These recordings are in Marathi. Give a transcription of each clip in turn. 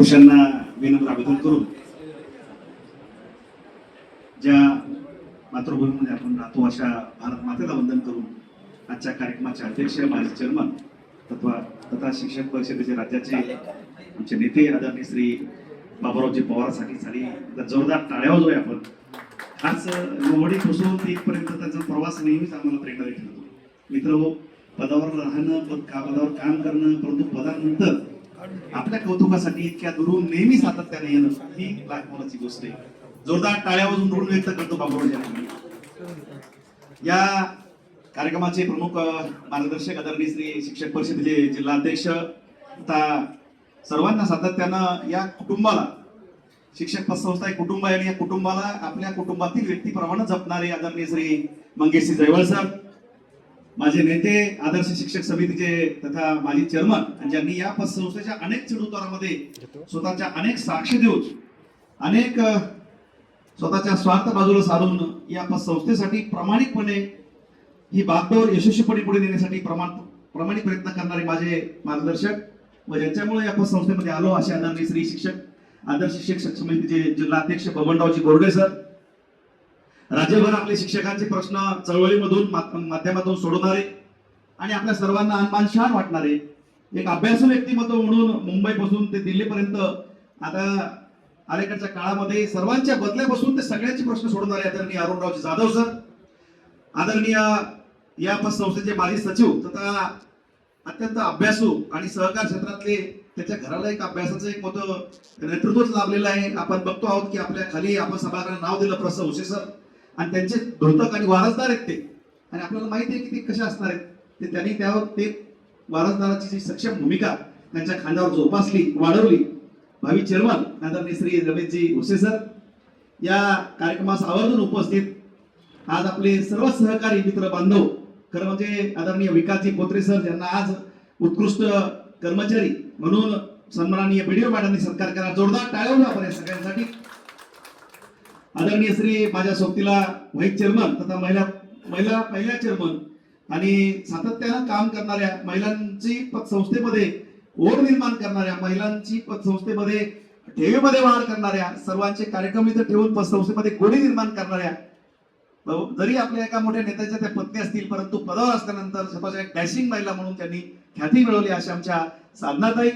पुरुषांना विनम्र अभिवादन करून ज्या मातृभूमीमध्ये आपण राहतो अशा भारत मातेला वंदन करून आजच्या कार्यक्रमाचे अध्यक्ष माजी चेअरमन तथा शिक्षक परिषदेचे राज्याचे आमचे नेते आदरणीय श्री बाबूरावजी पवारसाठी झाली जोरदार टाळ्या वाजवूया आपण. खास लोहडीपासून ते इथपर्यंत त्यांचा प्रवास नेहमीच आम्हाला प्रेरणा देत होतो. मित्र पदावर राहणं पदावर काम करणं परंतु पदानंतर आपल्या कौतुकासाठी इतक्या दुरून नेहमी सातत्याने येणं ही लाख मोलाची गोष्ट आहे. जोरदार टाळ्या वाजवून ऋण व्यक्त करतो बाबूरावजी. या कार्यक्रमाचे प्रमुख मार्गदर्शक आदरणीय श्री शिक्षक परिषदेचे जिल्हाध्यक्ष तथा सर्वांना सातत्यानं या कुटुंबाला शिक्षक पतसंस्था एक कुटुंब आहे आणि या कुटुंबाला आपल्या कुटुंबातील व्यक्तीप्रमाणे जपणारे आदरणीय श्री मंगेशजी जयवळ सर, माझे नेते आदर्श शिक्षक समितीचे तथा माजी चेअरमन, ज्यांनी या पतसंस्थेच्या अनेक चढउतारामध्ये स्वतःच्या अनेक साक्ष देऊन अनेक स्वतःच्या स्वार्थ बाजूला सारून या पतसंस्थेसाठी प्रामाणिकपणे ही बागडोर यशस्वीपणे पुढे नेण्यासाठी प्रामाणिक प्रयत्न करणारे माझे मार्गदर्शक व ज्यांच्यामुळे या पतसंस्थेमध्ये आलो असे आदरणीय श्री शिक्षक आदर्श शिक्षक समितीचे जिल्हाध्यक्ष बबनरावजी गोरडे सर, राज्यभर आपले शिक्षकांचे प्रश्न चळवळीमधून माध्यमातून सोडवणारे आणि आपल्या सर्वांना अनमानशान वाटणारे एक अभ्यासू व्यक्तिमत्व म्हणून मुंबईपासून ते दिल्लीपर्यंत आता अलीकडच्या काळामध्ये सर्वांच्या बदल्यापासून ते सगळ्यांचे प्रश्न सोडवणारे आदरणीय अरुणरावजी जाधव सर, आदरणीय या पतसंस्थेचे माजी सचिव तथा अत्यंत अभ्यासू आणि सहकार क्षेत्रातले त्याच्या घराला एक अभ्यासाचं एक मोठं नेतृत्वच लाभलेलं आहे. आपण बघतो आहोत की आपल्या खाली आपण सभागृहाला नाव दिलं प्रस उसे सर आणि त्यांचे धोतक आणि वारसदार आहेत ते, आणि आपल्याला माहिती आहे की ते कसे असणार आहेत ते. त्यांनी त्यावर ते वारसदाराची जी सक्षम भूमिका त्यांच्या खांद्यावर जोपासली वाढवली. भावी चेअरमन आदरणीय श्री रमेशजी उसे सर या कार्यक्रमास आवर्जून उपस्थित, आज आपले सर्व सहकारी मित्र बांधव, खरं म्हणजे आदरणीय विकासजी पोत्रे सर ज्यांना आज उत्कृष्ट कर्मचारी म्हणून सन्माननीय बीडीओ मॅडमनी सत्कार करा. जोरदार टाळ्या वाजवा आपण या सगळ्यांसाठी. आदरणीय श्री माझ्या सोबतीला व्हाईस चेअरमन तथा महिला पहिल्या चेअरमन आणि सातत्यानं काम करणाऱ्या महिलांची पतसंस्थेमध्ये ओढ निर्माण करणाऱ्या, महिलांची पतसंस्थेमध्ये ठेवीमध्ये वाढ करणाऱ्या, सर्वांचे कार्यक्रम इथं ठेवून पतसंस्थेमध्ये गोडी निर्माण करणाऱ्या, जरी आपल्या एका मोठ्या नेत्याच्या त्या पत्नी असतील परंतु पदावर असल्यानंतर स्वतःच्या एक डॅशिंग महिला म्हणून त्यांनी ख्याती मिळवली अशा आमच्या साधनाताई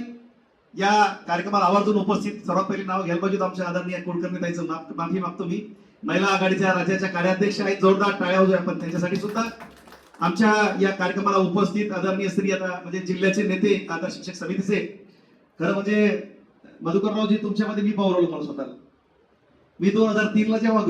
या कार्यक्रमाला आवर्जून उपस्थित. सर्वात पहिली नाव घ्यायला पाहिजे आमच्या आदरणीय कुलकर्णी ताईचं माफी मागतो मी. महिला आघाडीच्या राज्याच्या कार्याध्यक्ष आहेत. जोरदार टाळ्या वाजवूया आपण त्यांच्यासाठी सुद्धा. आमच्या या कार्यक्रमाला उपस्थित आदरणीय श्री आता म्हणजे जिल्ह्याचे नेते आदर्श शिक्षक समितीचे, खरं म्हणजे मधुकररावजी तुमच्यामध्ये मी पावरवलं मला स्वतःला. मी 2003 ला जेव्हा